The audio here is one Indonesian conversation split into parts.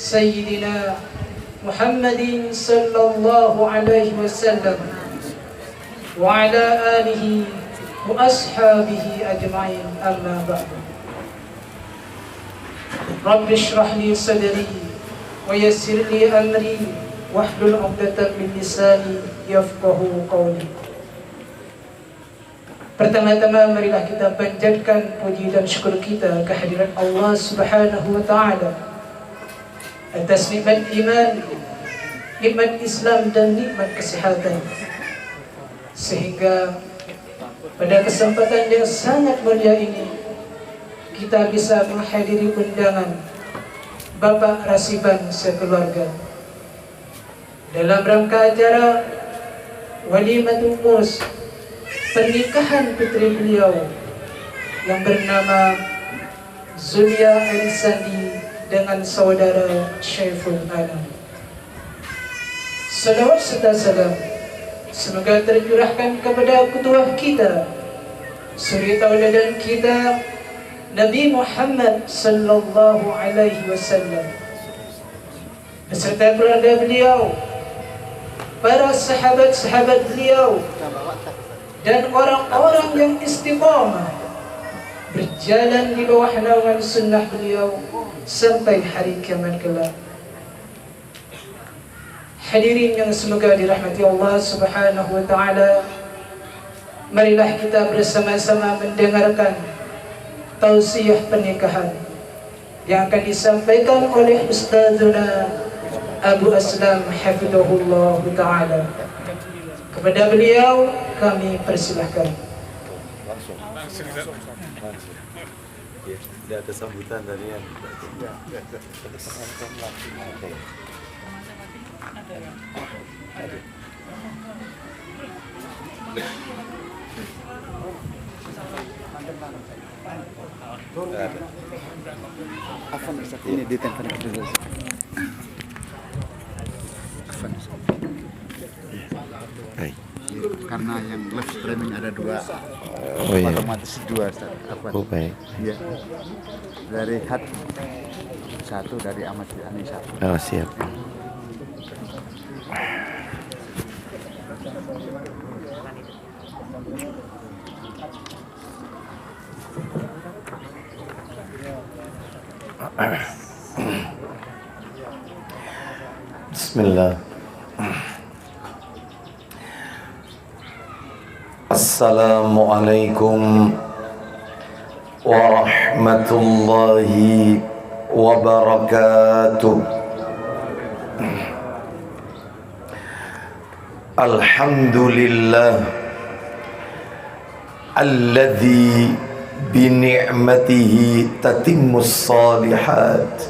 سيدنا محمد صلى الله عليه وسلم وعلى آله وأصحابه أجمعين. أما بعد، رب اشرح لي صدري ويسر لي أمري واحلل عقدة من لساني يفقهوا قولي. Pertama-tama marilah kita panjatkan puji dan syukur kita kehadirat Allah Subhanahu wa taala atas nikmat iman, nikmat Islam dan nikmat kesehatan, sehingga pada kesempatan yang sangat mulia ini kita bisa menghadiri undangan Bapak Rasiban sekeluarga dalam rangka acara Walimatul Urs, pernikahan putri beliau yang bernama Zulia Alisandi dengan saudara Syaiful Anam. Salawat serta salam semoga tercurahkan kepada ketua kita, suri tauladan kita, Nabi Muhammad sallallahu alaihi wasallam, beserta keluarga beliau, para sahabat-sahabat beliau, dan orang-orang yang istiqamah berjalan di bawah naungan sunnah beliau sampai hari kiamat kelak. Hadirin yang semoga dirahmati Allah Subhanahu wa taala, marilah kita bersama-sama mendengarkan tausiah pernikahan yang akan disampaikan oleh Ustazuna Abu Aslam hafizahullah taala. Kepada beliau kami persilahkan. Langsung. Ya, tidak ada sambutan dari yang. Ini di telepon dulu. Karena yang live streaming ada dua, otomatis dua. Baik. Ya. Dari Hat satu, dari Ahmad Ani satu. Oh, siap. Bismillah. Assalamualaikum warahmatullahi wabarakatuh. Alhamdulillah alladzi bi ni'matihi tatimmus salihat.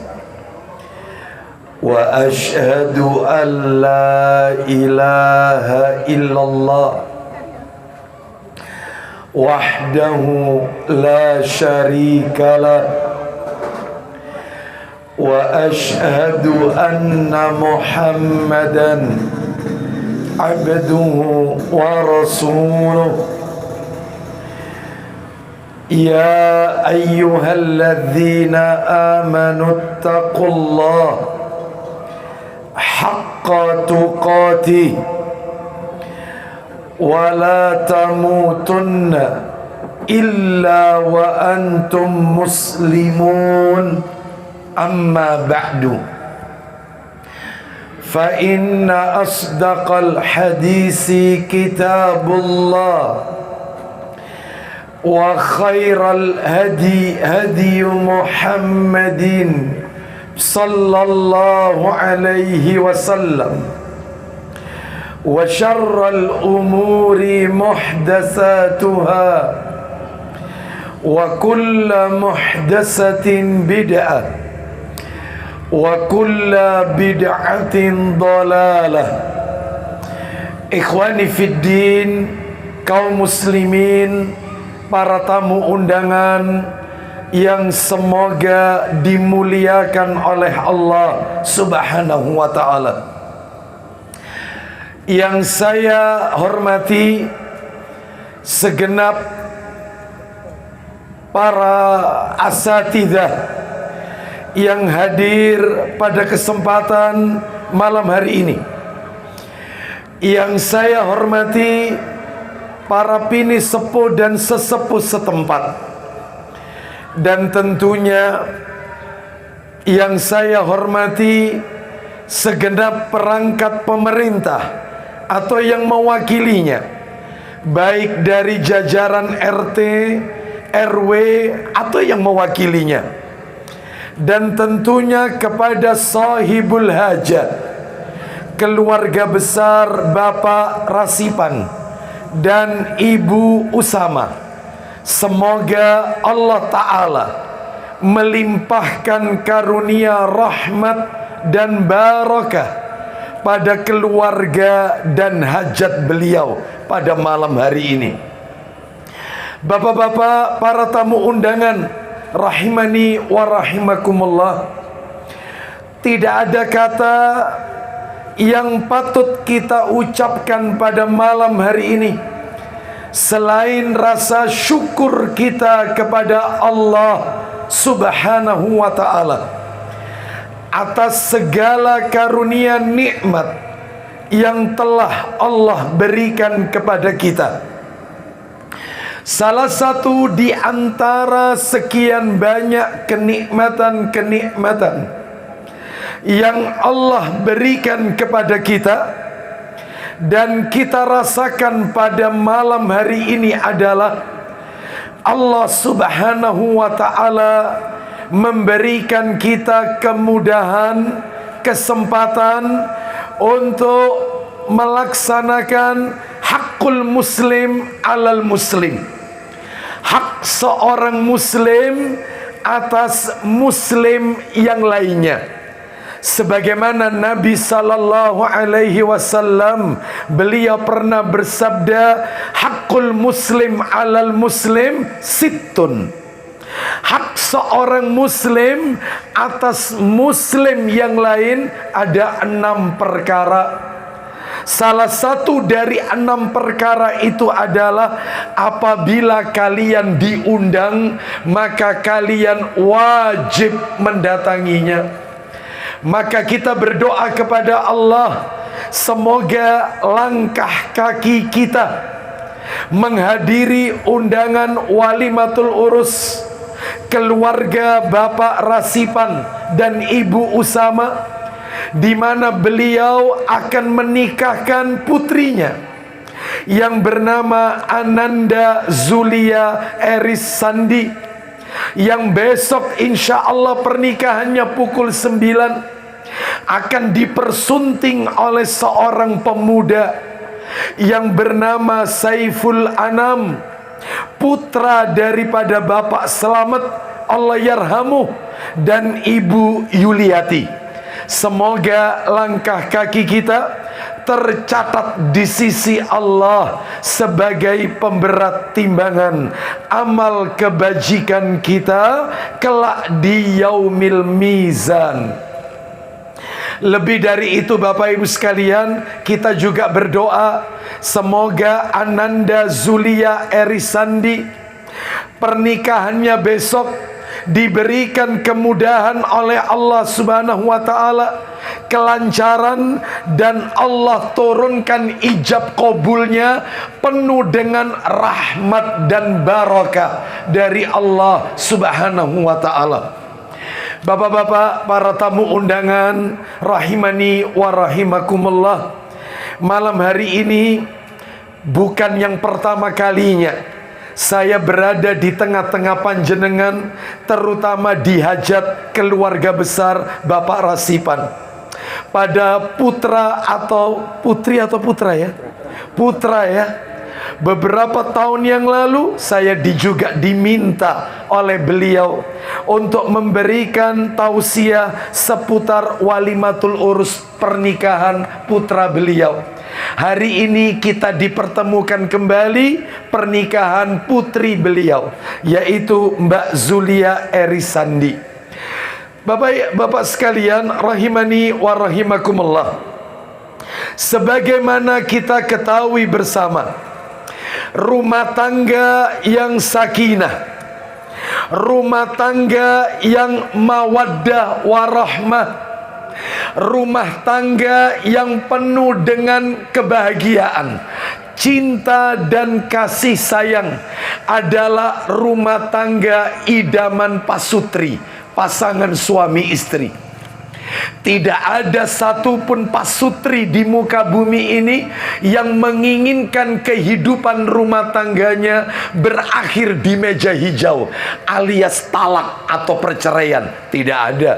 Wa ashhadu an la ilaha illallah wahdahu la syarika lah, wa ashhadu anna Muhammadan abduhu wa rasuluh. Ya ayyuhalladzina amanu ittaqullaha haqqa tuqatih wa la tamutunna illa wa antum muslimun. Amma ba'du, fa inna asdaqal hadisi kitabullah wa khairal hadi hadi Muhammadin sallallahu alaihi wasallam, wa syarral umuri muhdatsatuha wa kullu muhdatsatin bid'ah wa kullu bid'atin dhalalah. Ikhwani fid din, kaum muslimin, para tamu undangan yang semoga dimuliakan oleh Allah Subhanahu wa taala. Yang saya hormati segenap para asatidzah yang hadir pada kesempatan malam hari ini. Yang saya hormati para pini sepuh dan sesepuh setempat, dan tentunya yang saya hormati segenap perangkat pemerintah atau yang mewakilinya, baik dari jajaran RT, RW atau yang mewakilinya, dan tentunya kepada sahibul hajat, keluarga besar Bapak Rasipan dan Ibu Usama. Semoga Allah Ta'ala melimpahkan karunia rahmat dan barakah pada keluarga dan hajat beliau pada malam hari ini. Bapak-bapak, para tamu undangan rahimani wa rahimakumullah, tidak ada kata yang patut kita ucapkan pada malam hari ini selain rasa syukur kita kepada Allah Subhanahu wa ta'ala atas segala karunia nikmat yang telah Allah berikan kepada kita. Salah satu di antara sekian banyak kenikmatan-kenikmatan yang Allah berikan kepada kita dan kita rasakan pada malam hari ini adalah Allah Subhanahu wa ta'ala memberikan kita kemudahan, kesempatan untuk melaksanakan hakul muslim alal muslim, hak seorang muslim atas muslim yang lainnya. Sebagaimana Nabi sallallahu alaihi wasallam, beliau pernah bersabda, hakul muslim alal muslim sittun. Hak seorang muslim atas muslim yang lain ada 6 perkara. Salah satu dari 6 perkara itu adalah apabila kalian diundang, maka kalian wajib mendatanginya. Maka kita berdoa kepada Allah, semoga langkah kaki kita menghadiri undangan walimatul urus keluarga Bapak Rasipan dan Ibu Usama, di mana beliau akan menikahkan putrinya yang bernama Ananda Zulia Eris Sandi, yang besok insya Allah pernikahannya pukul 9 akan dipersunting oleh seorang pemuda yang bernama Saiful Anam, putra daripada Bapak Selamat Allah yarhamuh dan Ibu Yuliati. Semoga langkah kaki kita tercatat di sisi Allah sebagai pemberat timbangan amal kebajikan kita kelak di yaumil mizan. Lebih dari itu Bapak Ibu sekalian, kita juga berdoa semoga Ananda Zulia Erisandi pernikahannya besok diberikan kemudahan oleh Allah Subhanahu wa ta'ala, kelancaran, dan Allah turunkan ijab kabulnya penuh dengan rahmat dan barakah dari Allah Subhanahu wa ta'ala. Bapak-bapak, para tamu undangan rahimani wa rahimakumullah, malam hari ini bukan yang pertama kalinya saya berada di tengah-tengah panjenengan, terutama di hajat keluarga besar Bapak Rasipan. Pada putra atau putri atau putra ya? Putra ya. Beberapa tahun yang lalu saya juga diminta oleh beliau untuk memberikan tausiah seputar walimatul urus pernikahan putra beliau. Hari ini kita dipertemukan kembali pernikahan putri beliau, yaitu Mbak Zulia Erisandi. Bapak sekalian rahimani wa rahimakumullah, sebagaimana kita ketahui bersama, rumah tangga yang sakinah, rumah tangga yang mawaddah warahmah, rumah tangga yang penuh dengan kebahagiaan, cinta dan kasih sayang adalah rumah tangga idaman pasutri, pasangan suami istri. Tidak ada satupun pasutri di muka bumi ini yang menginginkan kehidupan rumah tangganya berakhir di meja hijau alias talak atau perceraian. Tidak ada.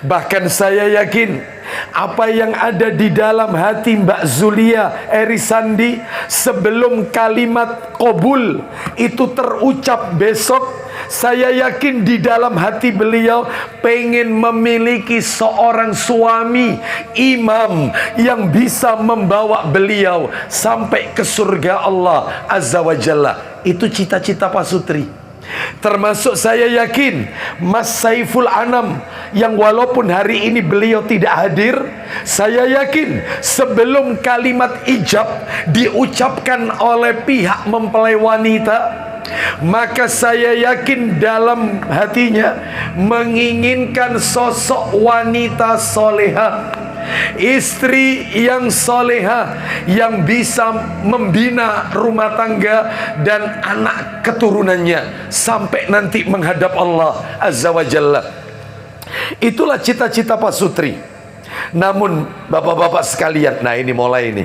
Bahkan saya yakin apa yang ada di dalam hati Mbak Zulia Erisandi sebelum kalimat qabul itu terucap besok, saya yakin di dalam hati beliau pengen memiliki seorang suami imam yang bisa membawa beliau sampai ke surga Allah Azza wa Jalla. Itu cita-cita Pak Sutri. Termasuk saya yakin Mas Saiful Anam yang walaupun hari ini beliau tidak hadir, saya yakin sebelum kalimat ijab diucapkan oleh pihak mempelai wanita, maka saya yakin dalam hatinya menginginkan sosok wanita soleha, istri yang soleha, yang bisa membina rumah tangga dan anak keturunannya sampai nanti menghadap Allah Azza wa Jalla. Itulah cita-cita Pak Sutri. Namun bapak-bapak sekalian, nah ini mulai ini,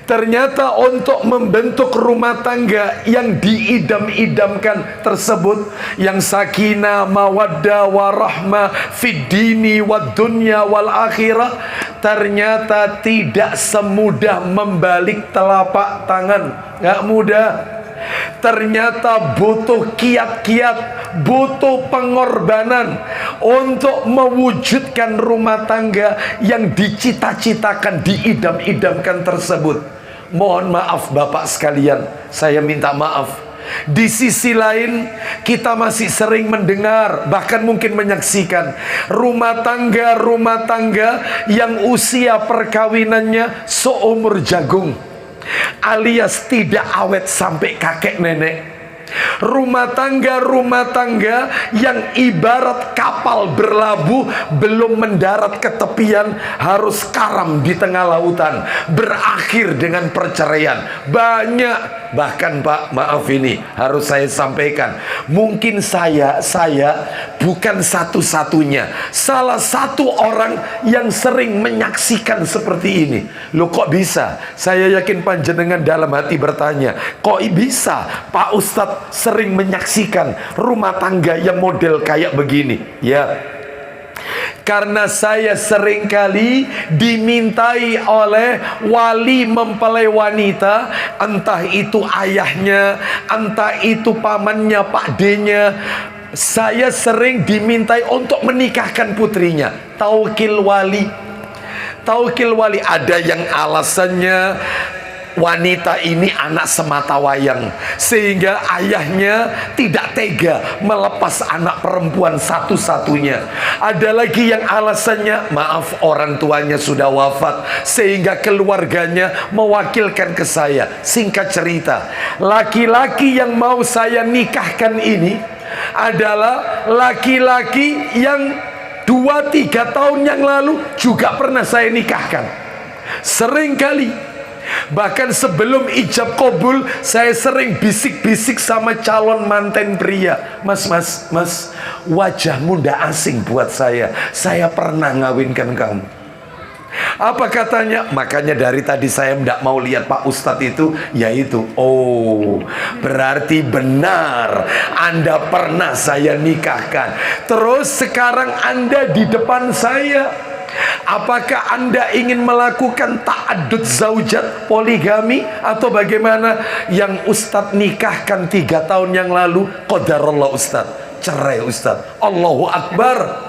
ternyata untuk membentuk rumah tangga yang diidam-idamkan tersebut, yang sakinah, mawaddah, warahmah, fid dini, wad dunya, wal akhirah, ternyata tidak semudah membalik telapak tangan. Gak mudah. Ternyata butuh kiat-kiat, butuh pengorbanan untuk mewujudkan rumah tangga yang dicita-citakan, diidam-idamkan tersebut. Mohon maaf Bapak sekalian, saya minta maaf. Di sisi lain, kita masih sering mendengar, bahkan mungkin menyaksikan rumah tangga yang usia perkawinannya seumur jagung, alias tidak awet sampai kakek nenek. Rumah tangga yang ibarat kapal berlabuh belum mendarat ke tepian, harus karam di tengah lautan, berakhir dengan perceraian. Banyak, bahkan Pak, maaf ini harus saya sampaikan, mungkin saya bukan satu-satunya, salah satu orang yang sering menyaksikan seperti ini. Loh kok bisa? Saya yakin panjenengan dalam hati bertanya, kok bisa Pak Ustadz sering menyaksikan rumah tangga yang model kayak begini? Ya, karena saya sering kali dimintai oleh wali mempelai wanita, entah itu ayahnya, entah itu pamannya, Pak D-nya, saya sering dimintai untuk menikahkan putrinya. Taukil wali, ada yang alasannya wanita ini anak semata wayang, sehingga ayahnya tidak tega melepas anak perempuan satu-satunya. Ada lagi yang alasannya, maaf, orang tuanya sudah wafat, sehingga keluarganya mewakilkan ke saya. Singkat cerita, laki-laki yang mau saya nikahkan ini adalah laki-laki yang 2-3 tahun yang lalu juga pernah saya nikahkan. Sering kali, bahkan sebelum ijab kabul, saya sering bisik-bisik sama calon manten pria, mas, wajahmu ndak asing buat saya pernah ngawinkan kamu. Apa katanya? Makanya dari tadi saya ndak mau lihat Pak Ustadz itu, yaitu, oh, berarti benar Anda pernah saya nikahkan. Terus sekarang Anda di depan saya, apakah Anda ingin melakukan ta'addud zaujat, poligami, atau bagaimana? Yang Ustadz nikahkan 3 tahun yang lalu, qadarullah Ustadz, cerai Ustadz. Allahu Akbar.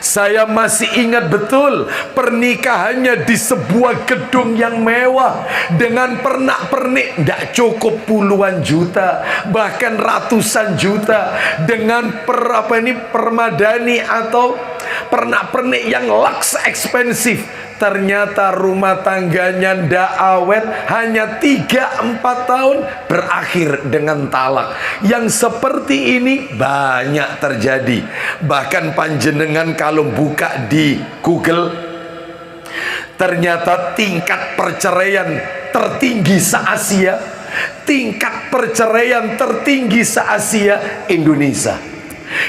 Saya masih ingat betul pernikahannya di sebuah gedung yang mewah dengan pernak-pernik tidak cukup puluhan juta, bahkan ratusan juta, dengan permadani atau pernak-pernik yang lux ekspensif. Ternyata rumah tangganya ndak awet, hanya 3-4 tahun berakhir dengan talak. Yang seperti ini banyak terjadi. Bahkan panjenengan kalau buka di Google, ternyata tingkat perceraian tertinggi se-Asia, tingkat perceraian tertinggi se-Asia Indonesia,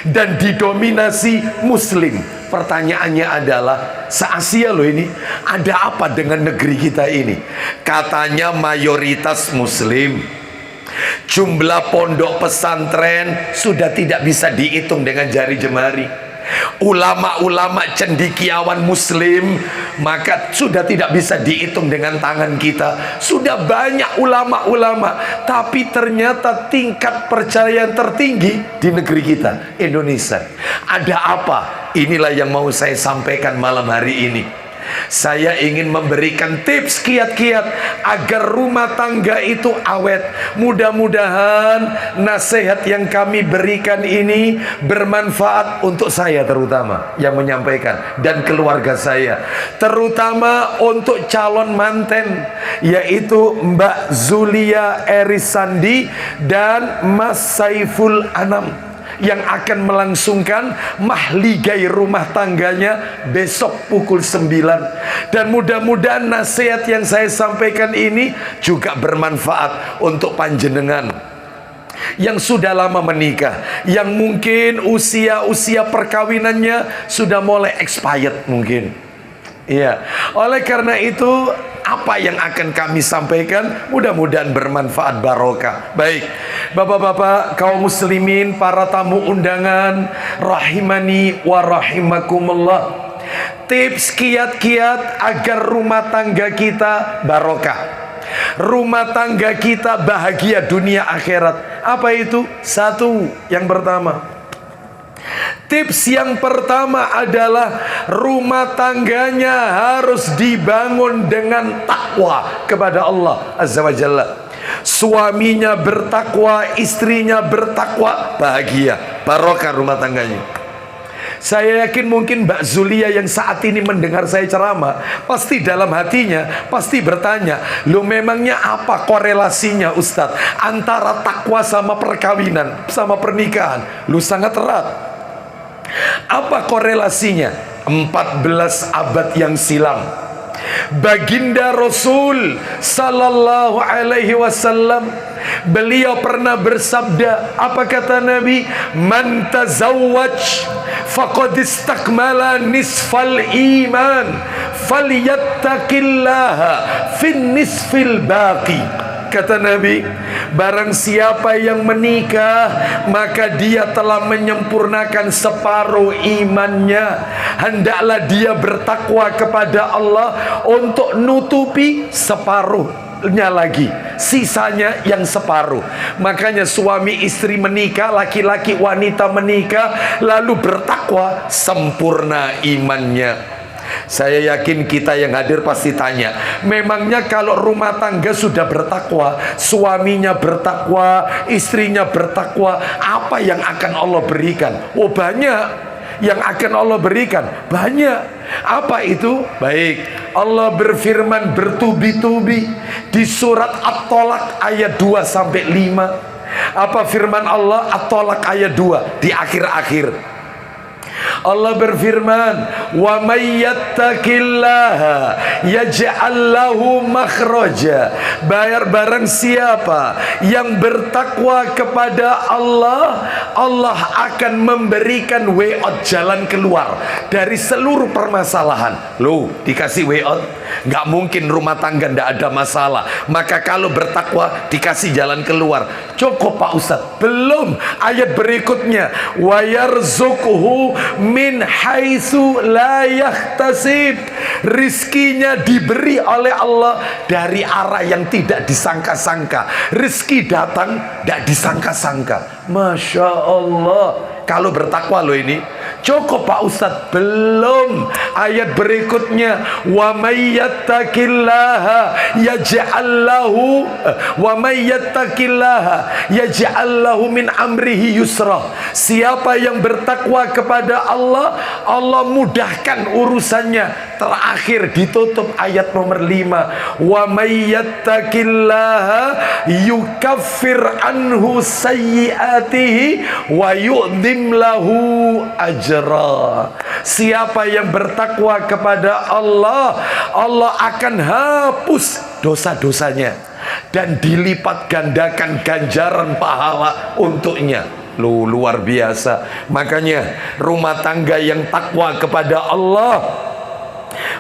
dan didominasi Muslim. Pertanyaannya adalah, se-Asia loh ini, ada apa dengan negeri kita ini? Katanya mayoritas Muslim. Jumlah pondok pesantren sudah tidak bisa dihitung dengan jari jemari. Ulama-ulama cendekiawan Muslim maka sudah tidak bisa dihitung dengan tangan kita. Sudah banyak ulama-ulama, tapi ternyata tingkat perceraian tertinggi di negeri kita, Indonesia. Ada apa? Inilah yang mau saya sampaikan malam hari ini. Saya ingin memberikan tips kiat-kiat agar rumah tangga itu awet. Mudah-mudahan nasihat yang kami berikan ini bermanfaat untuk saya, terutama yang menyampaikan, dan keluarga saya, terutama untuk calon manten, yaitu Mbak Zulia Erisandi dan Mas Saiful Anam, yang akan melangsungkan mahligai rumah tangganya besok pukul 9. Dan mudah-mudahan nasihat yang saya sampaikan ini juga bermanfaat untuk panjenengan yang sudah lama menikah, yang mungkin usia perkawinannya sudah mulai expired mungkin. Iya, oleh karena itu apa yang akan kami sampaikan mudah-mudahan bermanfaat, barokah. Baik, bapak-bapak, kaum muslimin, para tamu undangan, rahimani wa rahimakumullah. Tips kiat-kiat agar rumah tangga kita barokah, rumah tangga kita bahagia dunia akhirat. Apa itu? Satu, yang pertama, tips yang pertama adalah rumah tangganya harus dibangun dengan takwa kepada Allah Azza wa Jalla. Suaminya bertakwa, istrinya bertakwa, bahagia, barokah rumah tangganya. Saya yakin mungkin Mbak Zulia yang saat ini mendengar saya ceramah, pasti dalam hatinya pasti bertanya, loh memangnya apa korelasinya Ustadz antara takwa sama perkawinan, sama pernikahan? Lu sangat erat. Apa korelasinya? 14 abad yang silam, Baginda Rasul sallallahu alaihi wasallam, beliau pernah bersabda, apa kata Nabi? Man tazawwaj faqad istakmala nisfal iman falyattaqillaha fin nisfil baqi. Kata Nabi, barang siapa yang menikah maka dia telah menyempurnakan separuh imannya. Hendaklah dia bertakwa kepada Allah untuk nutupi separuhnya lagi, sisanya yang separuh. Makanya suami istri menikah, laki-laki wanita menikah, lalu bertakwa, sempurna imannya. Saya yakin kita yang hadir pasti tanya, memangnya kalau rumah tangga sudah bertakwa, suaminya bertakwa, istrinya bertakwa, apa yang akan Allah berikan? Oh banyak yang akan Allah berikan, banyak. Apa itu? Baik, Allah berfirman bertubi-tubi di surat At-Tolak ayat 2-5. Apa firman Allah? At-Tolak ayat 2 di akhir-akhir. Allah berfirman, wa may yattaqillaha yaj'al lahu makhraja. Barang siapa yang bertakwa kepada Allah, Allah akan memberikan way out, jalan keluar dari seluruh permasalahan. Loh, dikasih way out? Nggak mungkin rumah tangga ndak ada masalah. Maka kalau bertakwa dikasih jalan keluar. Cukup Pak Ustadz? Belum. Ayat berikutnya, wa yarzuqhu min haitsu la yahtasib. Rizkinya diberi oleh Allah dari arah yang tidak disangka-sangka. Rizki datang tidak disangka-sangka. Masya Allah. Kalau bertakwa loh ini. Cukup Pak Ustadz? Belum. Ayat berikutnya, wa may yattaqillaha yaj'al lahu wa may yattaqillaha yaj'al lahu min amrihi yusra. Siapa yang bertakwa kepada Allah, Allah mudahkan urusannya. Terakhir ditutup ayat nomor 5, wa may yattaqillaha yukaffir anhu sayyiatihi wa yu'dim lahu ajra. Siapa yang bertakwa kepada Allah, Allah akan hapus dosa-dosanya dan dilipat gandakan ganjaran pahala untuknya. Luar biasa. Makanya rumah tangga yang takwa kepada Allah,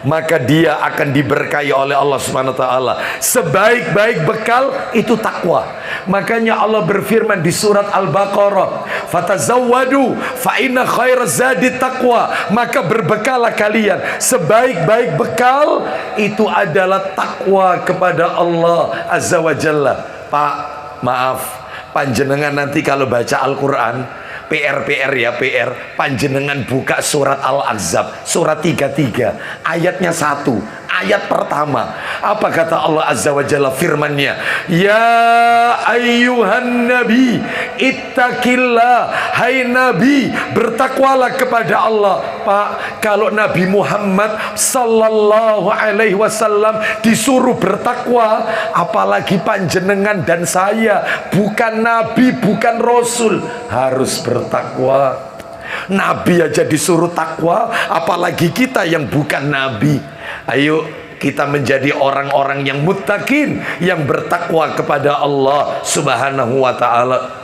maka dia akan diberkahi oleh Allah Subhanahu wa taala. Sebaik-baik bekal itu takwa. Makanya Allah berfirman di surat Al-Baqarah, "Fatazawwadu fa inna khairaz zadi taqwa." Maka berbekalah kalian. Sebaik-baik bekal itu adalah takwa kepada Allah Azza wa Jalla. Pak, maaf, panjenengan nanti kalau baca Al-Qur'an, PR ya, PR, panjenengan buka surat Al-Ahzab surat 33 ayatnya 1, ayat pertama. Apa kata Allah Azza wa Jalla firman-Nya? Ya ayyuhan nabi ittaqillah. Hai nabi, bertakwalah kepada Allah. Pak, kalau Nabi Muhammad sallallahu alaihi wasallam disuruh bertakwa, apalagi panjenengan dan saya, bukan nabi, bukan rasul, harus bertakwa. Nabi aja disuruh takwa, apalagi kita yang bukan nabi. Ayo kita menjadi orang-orang yang muttaqin, yang bertakwa kepada Allah Subhanahu wa taala.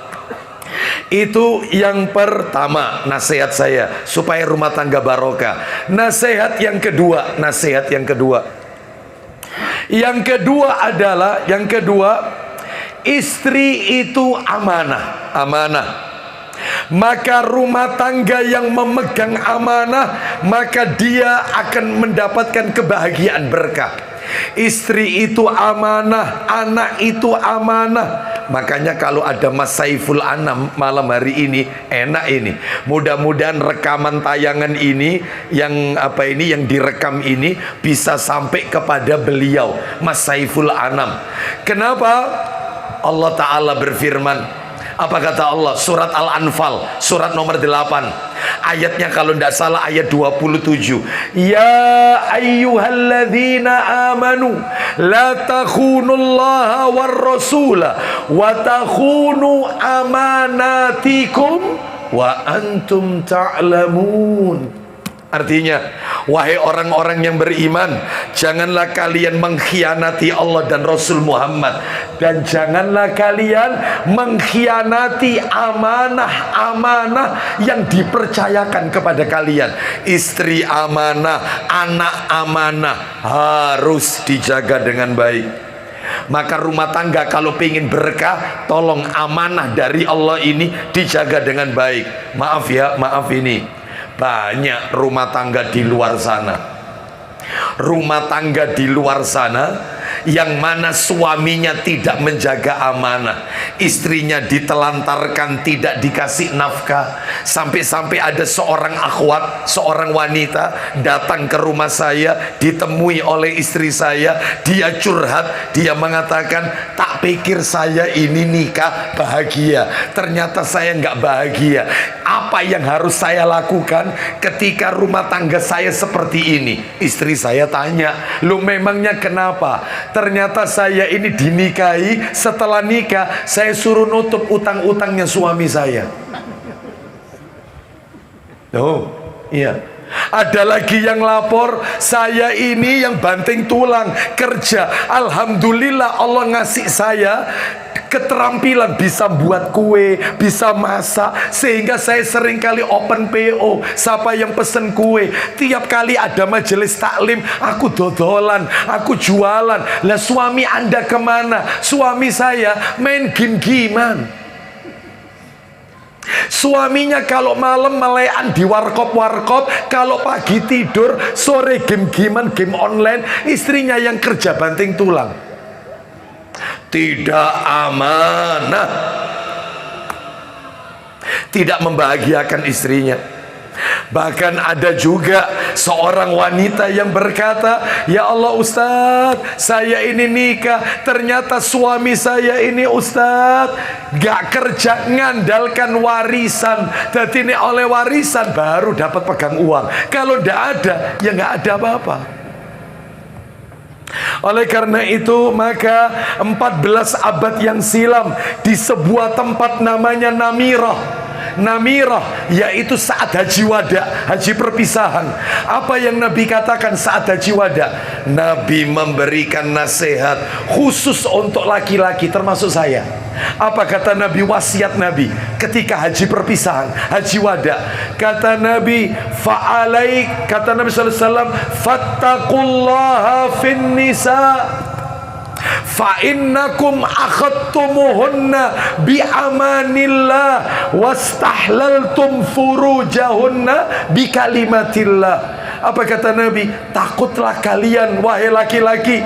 Itu yang pertama nasihat saya supaya rumah tangga barokah. Nasihat yang kedua adalah istri itu amanah. Maka rumah tangga yang memegang amanah, maka dia akan mendapatkan kebahagiaan berkah. Istri itu amanah, anak itu amanah. Makanya kalau ada Mas Saiful Anam malam hari ini, enak ini. Mudah-mudahan rekaman tayangan ini yang direkam ini bisa sampai kepada beliau, Mas Saiful Anam. Kenapa? Allah Ta'ala berfirman, apa kata Allah? Surat Al-Anfal, surat nomor 8. Ayatnya kalau tidak salah ayat 27. Ya ayyuhalladzina amanu la takhunullaha war rasula wa takhunu amanatikum wa antum ta'lamun. Artinya, wahai orang-orang yang beriman, janganlah kalian mengkhianati Allah dan Rasul Muhammad, dan janganlah kalian mengkhianati amanah-amanah yang dipercayakan kepada kalian. Istri amanah, anak amanah, harus dijaga dengan baik. Maka rumah tangga kalau ingin berkah, tolong amanah dari Allah ini dijaga dengan baik. Maaf ya, maaf ini, banyak rumah tangga di luar sana, yang mana suaminya tidak menjaga amanah, istrinya ditelantarkan, tidak dikasih nafkah. Sampai-sampai ada seorang akhwat, seorang wanita datang ke rumah saya, ditemui oleh istri saya. Dia curhat, dia mengatakan, tak pikir saya ini nikah bahagia, ternyata saya nggak bahagia. Apa yang harus saya lakukan ketika rumah tangga saya seperti ini? Istri saya tanya, lu memangnya kenapa? Ternyata saya ini dinikahi, setelah nikah saya suruh nutup utang-utangnya suami saya. Oh, iya. Ada lagi yang lapor, saya ini yang banting tulang kerja. Alhamdulillah Allah ngasih saya keterampilan bisa buat kue, bisa masak, sehingga saya sering kali open PO. Siapa yang pesen kue, tiap kali ada majelis taklim, aku dodolan, aku jualan. Lah suami Anda kemana? Suami saya main game-giman. Suaminya kalau malam melean di warkop-warkop, kalau pagi tidur, sore game-giman, game online. Istrinya yang kerja banting tulang. Tidak amanah, tidak membahagiakan istrinya. Bahkan ada juga seorang wanita yang berkata, "Ya Allah Ustadz, saya ini nikah, ternyata suami saya ini Ustadz gak kerja, ngandalkan warisan. Jadi ini oleh warisan baru dapat pegang uang. Kalau ndak ada, ya nggak ada apa-apa." Oleh karena itu, maka 14 abad yang silam di sebuah tempat namanya Namirah, yaitu saat haji wada, haji perpisahan. Apa yang Nabi katakan saat haji wada? Nabi memberikan nasihat khusus untuk laki-laki termasuk saya. Apa kata Nabi, wasiat Nabi ketika haji perpisahan, haji wada? Kata Nabi, kata Nabi SAW, fattaqullaha fin nisa fa innakum akhadtumuhunna bi amanillah wastahlaltum furujahunna bi kalimatillah. Apa kata Nabi? Takutlah kalian wahai laki-laki,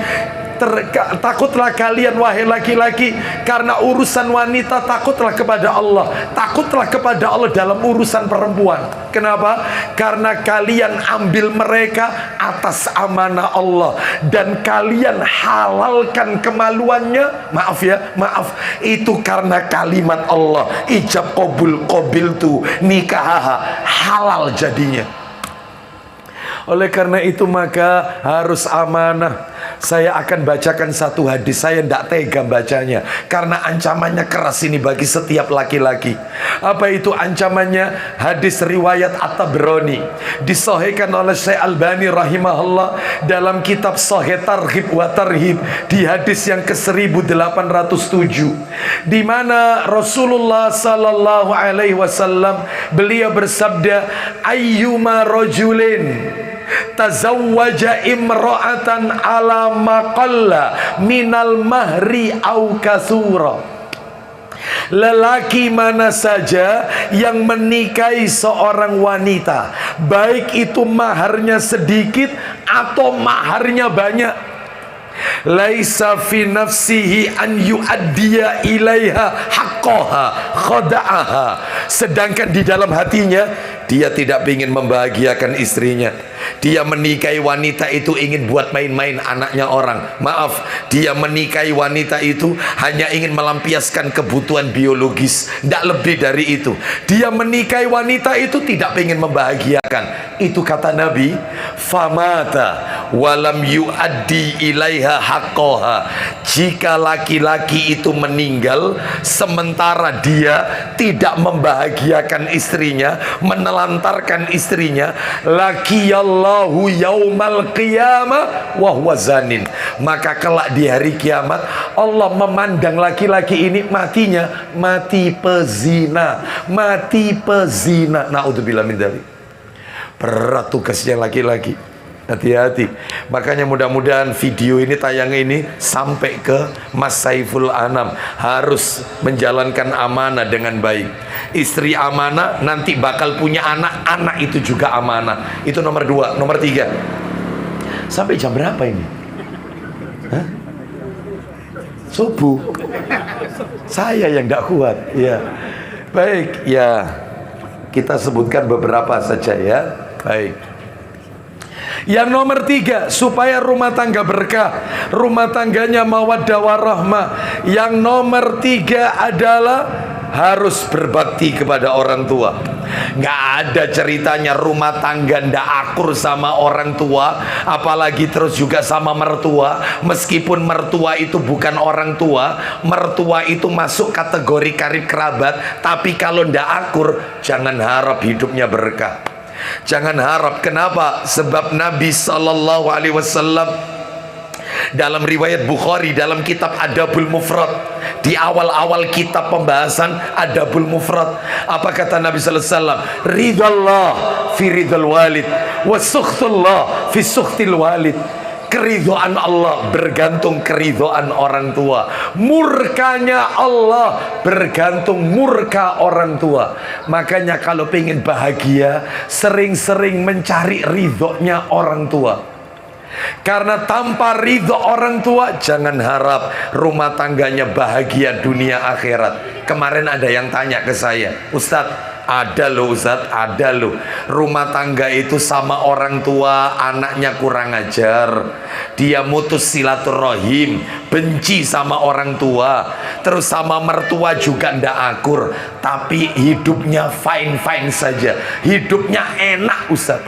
takutlah kalian wahai laki-laki karena urusan wanita, takutlah kepada Allah. Takutlah kepada Allah dalam urusan perempuan. Kenapa? Karena kalian ambil mereka atas amanah Allah dan kalian halalkan kemaluannya. Maaf, itu karena kalimat Allah, ijab qabul qabiltu nikahaha, halal jadinya. Oleh karena itu maka harus amanah. Saya akan bacakan satu hadis, saya tidak tega bacanya karena ancamannya keras ini bagi setiap laki-laki. Apa itu ancamannya? Hadis riwayat At-Tabrani, disahihkan oleh Syekh Albani rahimahullah dalam kitab Sahih Targhib wa Tarhib di hadis yang ke-1807, di mana Rasulullah sallallahu alaihi wasallam beliau bersabda, ayyuma rajulin tazawwaja imra'atan ala maqalla minal mahri au kasura. Lelaki mana saja yang menikahi seorang wanita, baik itu maharnya sedikit atau maharnya banyak, laisa fi nafsihi an yu'addiya ilaiha haqqaha khada'aha, sedangkan di dalam hatinya dia tidak ingin membahagiakan istrinya. Dia menikahi wanita itu ingin buat main-main anaknya orang. Maaf, dia menikahi wanita itu hanya ingin melampiaskan kebutuhan biologis, tidak lebih dari itu. Dia menikahi wanita itu tidak ingin membahagiakan. Itu kata Nabi, famata walam yu'addi ilaiha haqqaha. Jika laki-laki itu meninggal sementara dia tidak membahagiakan istrinya, menelantarkan istrinya, laqiyallahu yaumal qiyamah wa huwa zanin, maka kelak di hari kiamat Allah memandang laki-laki ini matinya mati pezina, naudzubillah min dzalik. Berat tugasnya laki-laki. Hati-hati. Makanya mudah-mudahan video ini, tayang ini sampai ke Mas Saiful Anam. Harus menjalankan amanah dengan baik. Istri amanah, nanti bakal punya anak. Anak itu juga amanah. Itu nomor 2. Nomor 3. Sampai jam berapa ini? Hah? Subuh. Saya yang tidak kuat. Ya. Baik, ya. Kita sebutkan beberapa saja ya. Baik. Yang nomor 3, supaya rumah tangga berkah, rumah tangganya mawaddah warahmah. Yang nomor 3 adalah harus berbakti kepada orang tua. Nggak ada ceritanya rumah tangga ndak akur sama orang tua, apalagi terus juga sama mertua. Meskipun mertua itu bukan orang tua, mertua itu masuk kategori karib kerabat, tapi kalau ndak akur, jangan harap hidupnya berkah. Jangan harap. Kenapa? Sebab Nabi sallallahu alaihi wasallam dalam riwayat Bukhari dalam kitab Adabul Mufrad, di awal-awal kitab pembahasan Adabul Mufrad, apa kata Nabi sallallahu alaihi wasallam? Ridallah fi ridal walid wa sukhtullah fi sukhtil walid. Keridhaan Allah bergantung keridhaan orang tua. Murkanya Allah bergantung murka orang tua. Makanya kalau pengen bahagia, sering-sering mencari ridhonya orang tua. Karena tanpa ridho orang tua, jangan harap rumah tangganya bahagia dunia akhirat. Kemarin ada yang tanya ke saya, Ustadz, Ada loh Ustaz, ada loh. Rumah tangga itu sama orang tua, anaknya kurang ajar, dia mutus silaturahim, benci sama orang tua, terus sama mertua juga ndak akur, tapi hidupnya fine-fine saja, hidupnya enak Ustaz.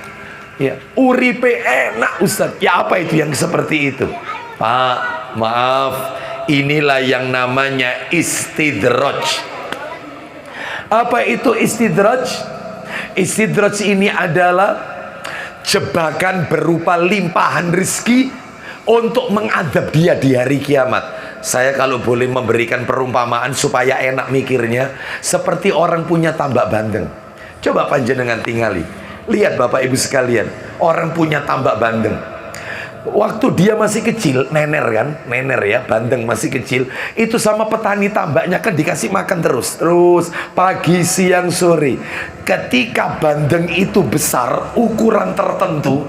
Ya, uripe enak Ustaz. Ya apa itu yang seperti itu? Pak, maaf, inilah yang namanya istidraj. Apa itu istidraj? Istidraj ini adalah jebakan berupa limpahan rizki untuk mengadab dia di hari kiamat. Saya kalau boleh memberikan perumpamaan supaya enak mikirnya, seperti orang punya tambak bandeng. Coba panjenengan tingali, lihat Bapak Ibu sekalian, orang punya tambak bandeng. Waktu dia masih kecil, nener kan, nener ya, bandeng masih kecil, itu sama petani tambaknya kan dikasih makan terus pagi, siang, sore. Ketika bandeng itu besar, ukuran tertentu,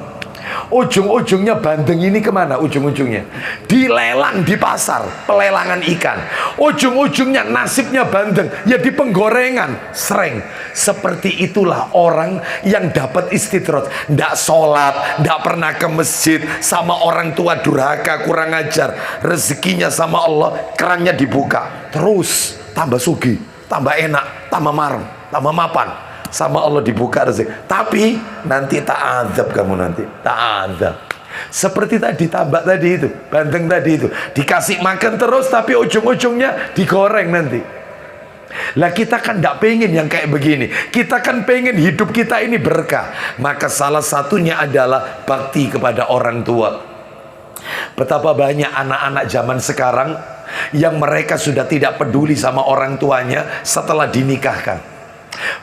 ujung-ujungnya bandeng ini kemana ujung-ujungnya? Dilelang di pasar, pelelangan ikan. Ujung-ujungnya nasibnya bandeng ya di penggorengan, sreng. Seperti itulah orang yang dapat istidraj, ndak sholat, ndak pernah ke masjid, sama orang tua durhaka, kurang ajar, rezekinya sama Allah kerannya dibuka, terus tambah sugi, tambah enak, tambah marem, tambah mapan, sama Allah dibuka rezeki. Tapi nanti tak azab kamu, nanti tak azab. Seperti tadi tambak tadi itu, bandeng tadi itu, dikasih makan terus tapi ujung-ujungnya digoreng nanti. Lah kita kan tidak pengen yang kayak begini. Kita kan pengen hidup kita ini berkah. Maka salah satunya adalah bakti kepada orang tua. Betapa banyak anak-anak zaman sekarang yang mereka sudah tidak peduli sama orang tuanya setelah dinikahkan.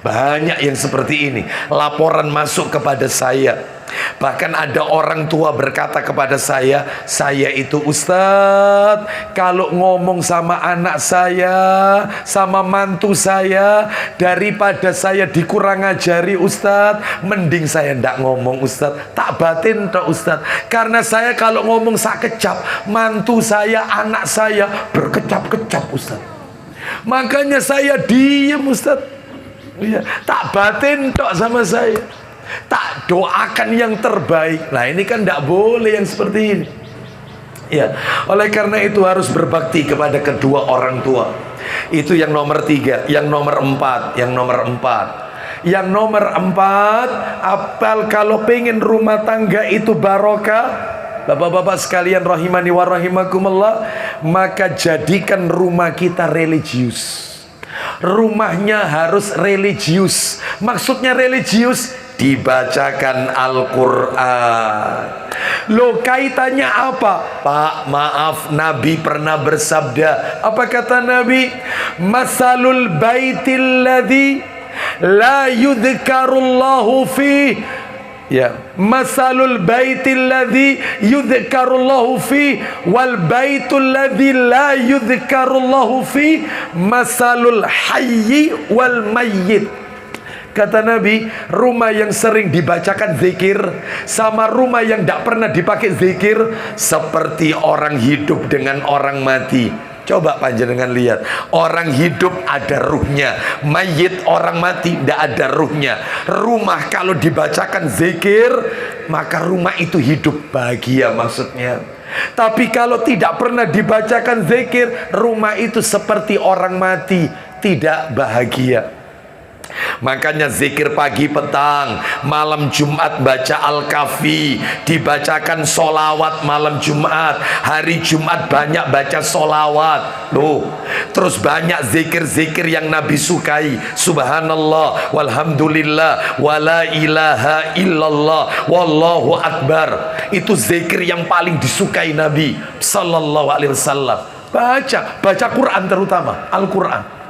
Banyak yang seperti ini. Laporan masuk kepada saya. Bahkan ada orang tua berkata kepada saya itu Ustadz, kalau ngomong sama anak saya, sama mantu saya, daripada saya dikurang ajari Ustadz, mending saya ndak ngomong Ustadz, tak batin toh Ustadz. Karena saya kalau ngomong sak kecap, mantu saya, anak saya berkecap-kecap Ustadz. Makanya saya diem Ustadz. Ya, tak batin tok sama saya, tak doakan yang terbaik. Nah ini kan tidak boleh yang seperti ini. Ya, oleh karena itu harus berbakti kepada kedua orang tua. Itu yang nomor 3. Yang nomor 4, Yang nomor 4, apal kalau pengen rumah tangga itu barokah, Bapak-bapak sekalian rahimani wa rahimakumullah, maka jadikan rumah kita religius. Rumahnya harus religius. Maksudnya religius, dibacakan Al-Quran. Loh kaitannya apa? Pak maaf, Nabi pernah bersabda. Apa kata Nabi? Masalul baitil ladzi la yudhkarullahu fih. Ya, masalul baitil ladzi yudhkarullahu fi wal baitul ladzi la yudhkarullahu fi masalul hayyi wal mayyit. Kata Nabi, rumah yang sering dibacakan zikir sama rumah yang tidak pernah dipakai zikir seperti orang hidup dengan orang mati. Coba panjenengan lihat, orang hidup ada ruhnya, mayit orang mati tidak ada ruhnya. Rumah kalau dibacakan zikir, maka rumah itu hidup bahagia maksudnya. Tapi kalau tidak pernah dibacakan zikir, rumah itu seperti orang mati, tidak bahagia. Makanya zikir pagi petang, malam Jumat baca Al-Kahfi, dibacakan solawat malam Jumat, hari Jumat banyak baca solawat. Loh, terus banyak zikir-zikir yang Nabi sukai. Subhanallah, walhamdulillah, wala ilaha illallah, wallahu akbar. Itu zikir yang paling disukai Nabi Sallallahu Alaihi Wasallam. Baca Quran, terutama Al-Quran.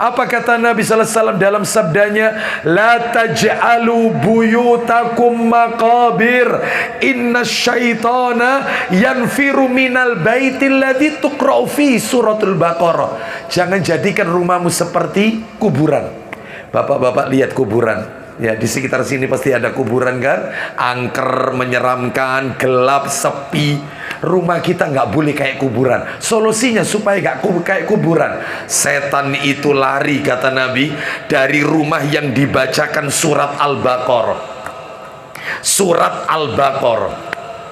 Apa kata Nabi sallallahu alaihi wasallam dalam sabdanya, la taj'alu buyutakum maqabir innasyaitana yanfiru minal baitil ladzi tuqra'u fi suratul Baqarah. Jangan jadikan rumahmu seperti kuburan. Bapak-bapak lihat kuburan. Ya, di sekitar sini pasti ada kuburan kan? Angker, menyeramkan, gelap, sepi. rumah kita nggak boleh kayak kuburan. Solusinya supaya nggak kayak kuburan, setan itu lari, kata Nabi, dari rumah yang dibacakan surat Al-Baqarah. Surat Al-Baqarah.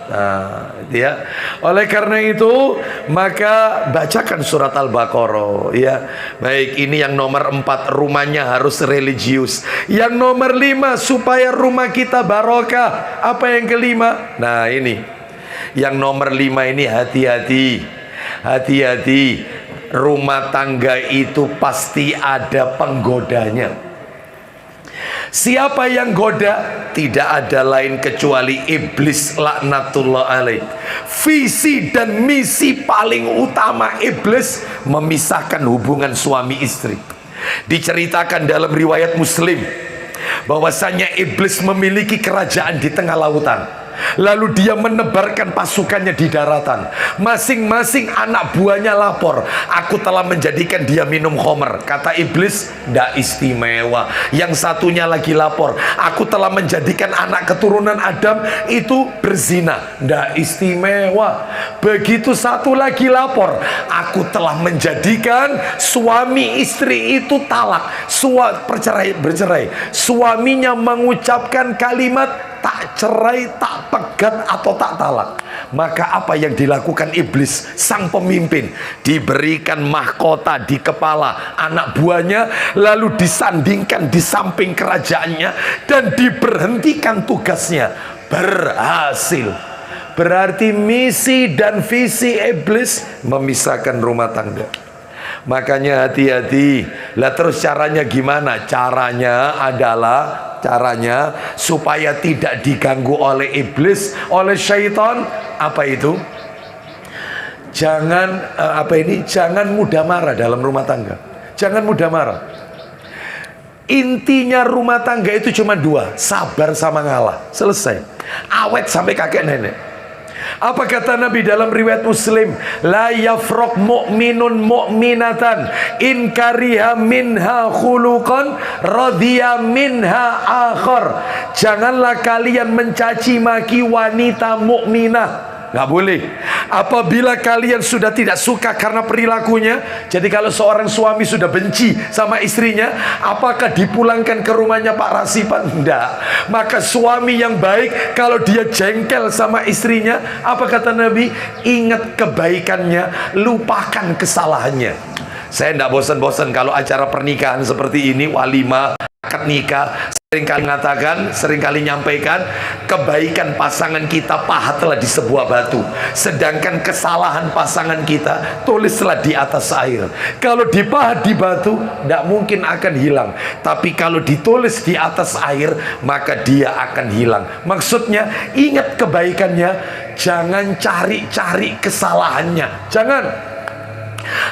Nah, ya. Oleh karena itu, maka bacakan surat Al-Baqarah, ya. Baik, ini yang nomor 4, rumahnya harus religius. Yang nomor 5, supaya rumah kita barokah. Apa yang kelima? Nah, ini. Yang nomor 5 ini, hati-hati. Hati-hati. Rumah tangga itu pasti ada penggodanya. Siapa yang goda? Tidak ada lain kecuali iblis, laknatullah alaih. Visi dan misi paling utama iblis memisahkan hubungan suami istri. Diceritakan dalam riwayat Muslim bahwasanya iblis memiliki kerajaan di tengah lautan. Lalu dia menebarkan pasukannya di daratan. Masing-masing anak buahnya lapor, aku telah menjadikan dia minum khamr. Kata iblis, ndak istimewa. Yang satunya lagi lapor, aku telah menjadikan anak keturunan Adam itu berzina. Ndak istimewa. Begitu satu lagi lapor, aku telah menjadikan suami istri itu talak, bercerai. Suaminya mengucapkan kalimat tak cerai, tak pegat, atau tak talak. Maka apa yang dilakukan iblis, sang pemimpin? Diberikan mahkota di kepala anak buahnya, lalu disandingkan di samping kerajaannya, dan diberhentikan tugasnya. Berhasil. Berarti misi dan visi iblis memisahkan rumah tangga. Makanya hati-hati. Lah terus caranya gimana? Caranya supaya tidak diganggu oleh iblis, oleh syaitan. Apa itu? Jangan jangan mudah marah dalam rumah tangga. Jangan mudah marah. Intinya rumah tangga itu cuma 2, sabar sama ngalah. Selesai. Awet sampai kakek nenek. Apa kata Nabi dalam riwayat Muslim? La yafraq mu'minun mu'minatan in kariha minha khuluqan radhiya minha akhar. Janganlah kalian mencaci maki wanita mukminah. Nggak boleh. Apabila kalian sudah tidak suka karena perilakunya. Jadi kalau seorang suami sudah benci sama istrinya, apakah dipulangkan ke rumahnya Pak Rasipan? Tidak. Maka suami yang baik, kalau dia jengkel sama istrinya, apa kata Nabi? Ingat kebaikannya, lupakan kesalahannya. Saya tidak bosan-bosan kalau acara pernikahan seperti ini, walimah, akad nikah, seringkali mengatakan, seringkali nyampaikan, kebaikan pasangan kita pahatlah di sebuah batu, sedangkan kesalahan pasangan kita tulislah di atas air. Kalau dipahat di batu, tidak mungkin akan hilang, tapi kalau ditulis di atas air, maka dia akan hilang. Maksudnya, ingat kebaikannya, jangan cari-cari kesalahannya. Jangan.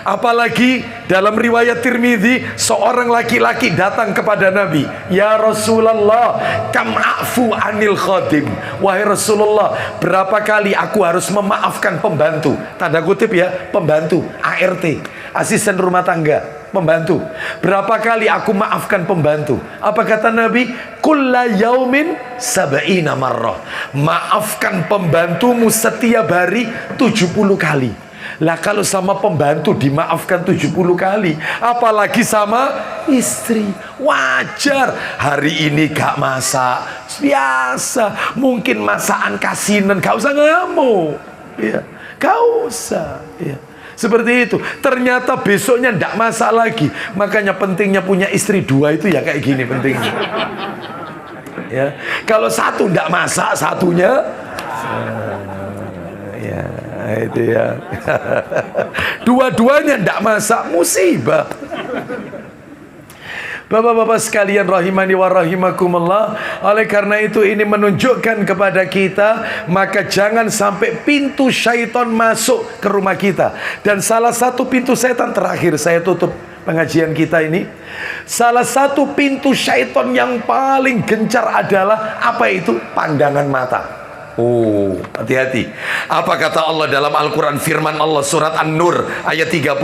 Apalagi dalam riwayat Tirmidzi, seorang laki-laki datang kepada Nabi, ya Rasulullah, kam afu anil khadim. Wahai Rasulullah, berapa kali aku harus memaafkan pembantu? Tanda kutip ya, pembantu, ART, asisten rumah tangga, pembantu. Berapa kali aku maafkan pembantu? Apa kata Nabi? Kulla yaumin sab'ina marrah. Maafkan pembantumu setiap hari 70 kali. Lah kalau sama pembantu dimaafkan 70 kali, apalagi sama istri. Wajar. Hari ini gak masak, biasa. Mungkin masakan kasinan, gak usah ngamuk ya, gak usah ya. Seperti itu. Ternyata besoknya ndak masak lagi. Makanya pentingnya punya istri 2 itu ya kayak gini pentingnya ya. Kalau satu ndak masak, satunya ya itu ya. Dua-duanya ndak masak, musibah. Bapak-bapak sekalian rahimani wa rahimakumullah. Oleh karena itu ini menunjukkan kepada kita, maka jangan sampai pintu syaitan masuk ke rumah kita. Dan salah satu pintu setan, terakhir saya tutup pengajian kita ini, salah satu pintu syaitan yang paling gencar adalah apa itu? Pandangan mata. Oh, hati-hati. Apa kata Allah dalam Al-Quran? Firman Allah surat An-Nur ayat 30.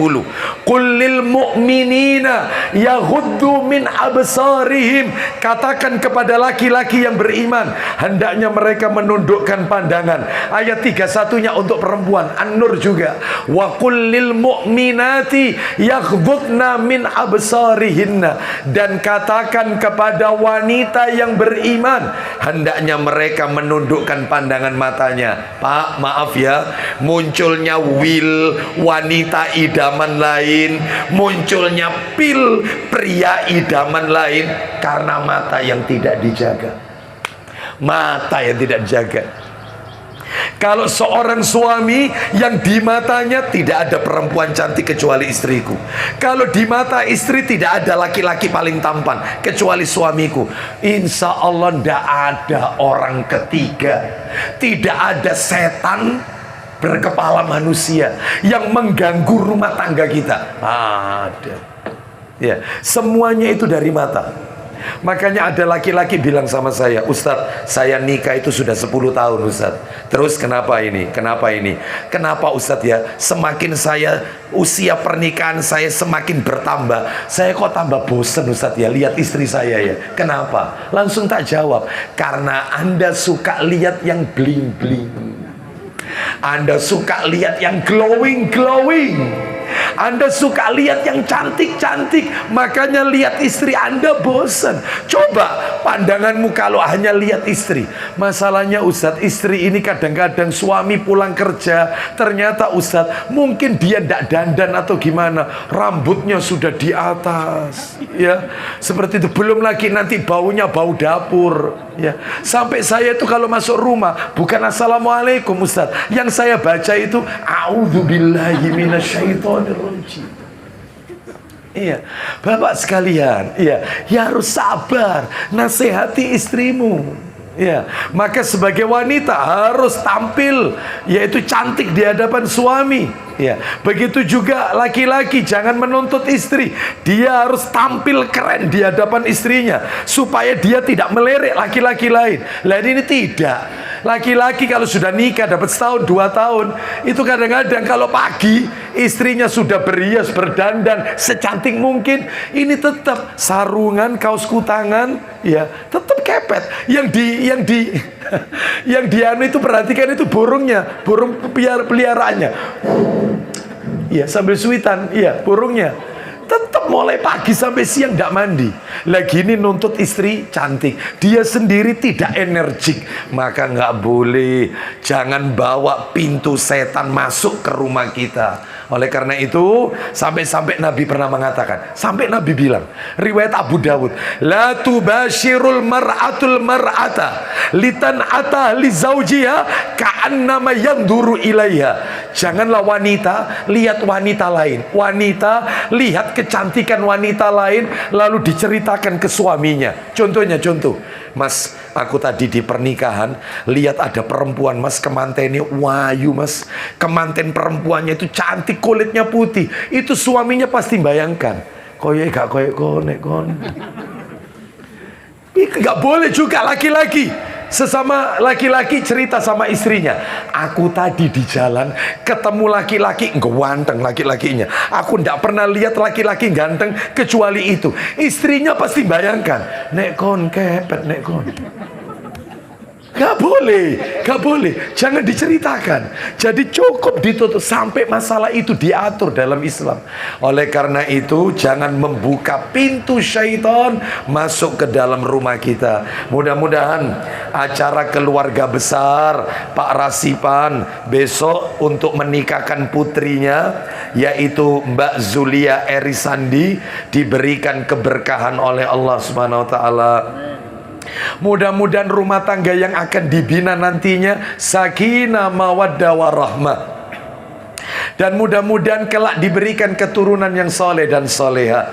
Qul lil mu'minina yaghuddu min absarihim. Katakan kepada laki-laki yang beriman, hendaknya mereka menundukkan pandangan. Ayat 31-nya untuk perempuan, An-Nur juga. Wa qul lil mu'minati yaghuddna min absarihinna. Dan katakan kepada wanita yang beriman, hendaknya mereka menundukkan pandangan matanya. Pak, maaf ya, munculnya will wanita idaman lain, munculnya pil pria idaman lain karena mata yang tidak dijaga. Mata yang tidak dijaga. Kalau seorang suami yang di matanya tidak ada perempuan cantik kecuali istriku, kalau di mata istri tidak ada laki-laki paling tampan kecuali suamiku, insya Allah tidak ada orang ketiga, tidak ada setan berkepala manusia yang mengganggu rumah tangga kita. Ada. Ya, semuanya itu dari mata. Makanya ada laki-laki bilang sama saya, Ustadz, saya nikah itu sudah 10 tahun Ustadz. Terus kenapa ini? Kenapa ini? Kenapa Ustadz ya? Semakin saya usia pernikahan saya semakin bertambah, saya kok tambah bosen Ustadz ya lihat istri saya ya. Kenapa? Langsung tak jawab, karena Anda suka lihat yang bling-bling, Anda suka lihat yang glowing-glowing, Anda suka lihat yang cantik-cantik, makanya lihat istri Anda bosan. Coba pandanganmu kalau hanya lihat istri. Masalahnya Ustadz, istri ini kadang-kadang suami pulang kerja, ternyata Ustadz mungkin dia tidak dandan atau gimana, rambutnya sudah di atas, ya seperti itu. Belum lagi nanti baunya bau dapur, ya. Sampai saya itu kalau masuk rumah bukan assalamualaikum Ustadz, yang saya baca itu a'udzubillahi minasyaitonirrajim. Iya, Bapak sekalian, iya, ya harus sabar, nasihati istrimu. Ya, maka sebagai wanita harus tampil, yaitu cantik di hadapan suami. Ya, begitu juga laki-laki, jangan menuntut istri, dia harus tampil keren di hadapan istrinya supaya dia tidak melirik laki-laki lain. Lain ini tidak. Laki-laki kalau sudah nikah dapat setahun 2 tahun, itu kadang-kadang kalau pagi istrinya sudah berhias berdandan secantik mungkin, ini tetap sarungan, kaos kutangan, ya tetap kepet. Yang anu itu perhatikan itu burungnya, burung peliharaannya. Ya sambil suitan, iya burungnya. Tetap mulai pagi sampai siang tidak mandi. Lagi ini nuntut istri cantik, dia sendiri tidak energik, maka nggak boleh. Jangan bawa pintu setan masuk ke rumah kita. Oleh karena itu, sampai-sampai Nabi pernah mengatakan, sampai Nabi bilang, riwayat Abu Dawud, la tubashirul mar'atul mar'ata litan'ata li zawjiha ka'annama yanduru ilaiha. Janganlah wanita lihat wanita lain, wanita lihat kecantikan wanita lain lalu diceritakan ke suaminya. Contohnya, Mas, aku tadi di pernikahan lihat ada perempuan Mas, kemantennya wayu Mas, kemanten perempuannya itu cantik, kulitnya putih. Itu suaminya pasti bayangkan, koyek gak koyek konek kon. Gak boleh juga laki-laki, sesama laki-laki cerita sama istrinya, aku tadi di jalan ketemu laki-laki ganteng, laki-lakinya aku tidak pernah lihat laki-laki ganteng kecuali itu. Istrinya pasti bayangkan, nek kon kepet, nek kon. Gak boleh, jangan diceritakan. Jadi cukup ditutup sampai masalah itu diatur dalam Islam. Oleh karena itu jangan membuka pintu syaitan masuk ke dalam rumah kita. Mudah-mudahan acara keluarga besar Pak Rasipan besok untuk menikahkan putrinya, yaitu Mbak Zulia Erisandi, diberikan keberkahan oleh Allah Subhanahu wa taala. Mudah-mudahan rumah tangga yang akan dibina nantinya sakinah mawaddah warahmah, dan mudah-mudahan kelak diberikan keturunan yang soleh dan soleha.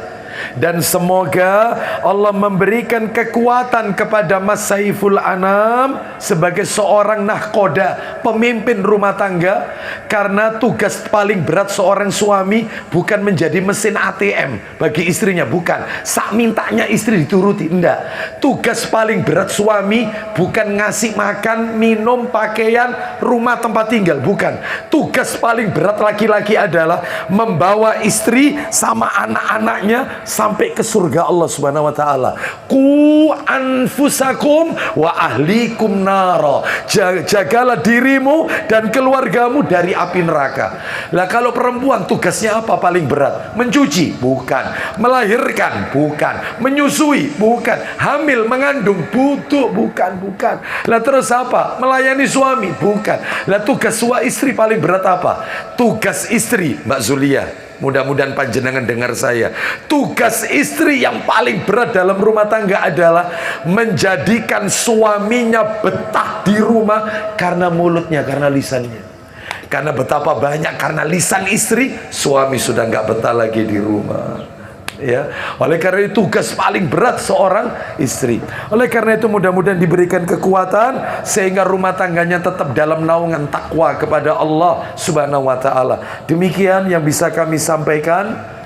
Dan semoga Allah memberikan kekuatan kepada Mas Saiful Anam sebagai seorang nahkoda, pemimpin rumah tangga. Karena tugas paling berat seorang suami bukan menjadi mesin ATM bagi istrinya, bukan. Sak mintanya istri dituruti, enggak. Tugas paling berat suami bukan ngasih makan, minum, pakaian, rumah tempat tinggal, bukan. Tugas paling berat laki-laki adalah membawa istri sama anak-anaknya sampai ke surga Allah Subhanahu wa taala. Qu anfusakum wa ahlikum nara. Jagalah dirimu dan keluargamu dari api neraka. Lah kalau perempuan tugasnya apa paling berat? Mencuci? Bukan. Melahirkan? Bukan. Menyusui? Bukan. Hamil, mengandung? Bukan. Lah terus apa? Melayani suami? Bukan. Lah tugas istri paling berat apa? Tugas istri, Mbak Zulia, mudah-mudahan panjenengan dengar saya. Tugas istri yang paling berat dalam rumah tangga adalah menjadikan suaminya betah di rumah karena mulutnya, karena lisannya. Karena betapa banyak karena lisan istri, suami sudah nggak betah lagi di rumah. Ya, oleh karena itu tugas paling berat seorang istri. Oleh karena itu mudah-mudahan diberikan kekuatan sehingga rumah tangganya tetap dalam naungan takwa kepada Allah Subhanahu wa taala. Demikian yang bisa kami sampaikan.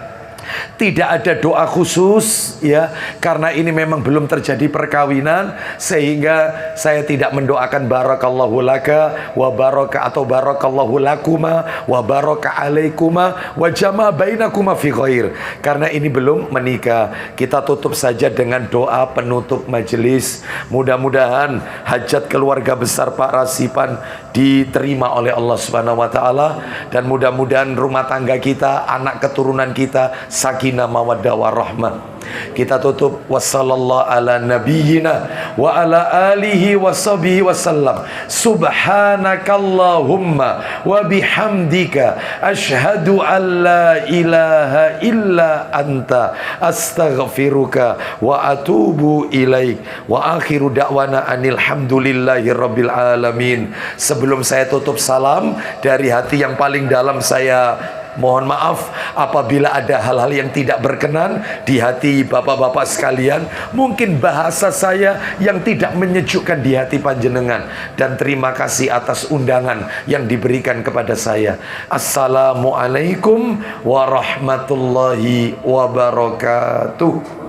Tidak ada doa khusus ya, karena ini memang belum terjadi perkawinan, sehingga saya tidak mendoakan barakallahu laka wa baraka atau barakallahu lakuma wa baraka alaikuma wa jama bainakuma fi khair, karena ini belum menikah. Kita tutup saja dengan doa penutup majelis. Mudah-mudahan hajat keluarga besar Pak Rasipan diterima oleh Allah Subhanahu wa taala, dan mudah-mudahan rumah tangga kita, anak keturunan kita sakinah mawaddah warahmah. Kita tutup wassallallahu ala nabiyyina wa ala alihi washabihi wasallam. Subhanakallahumma wa bihamdika asyhadu an la ilaha illa anta astaghfiruka wa atubu ilaik. Wa akhiru da'wana anil hamdulillahi rabbil alamin. Sebelum saya tutup salam, dari hati yang paling dalam saya mohon maaf apabila ada hal-hal yang tidak berkenan di hati bapak-bapak sekalian. Mungkin bahasa saya yang tidak menyejukkan di hati panjenengan, dan terima kasih atas undangan yang diberikan kepada saya. Assalamualaikum warahmatullahi wabarakatuh.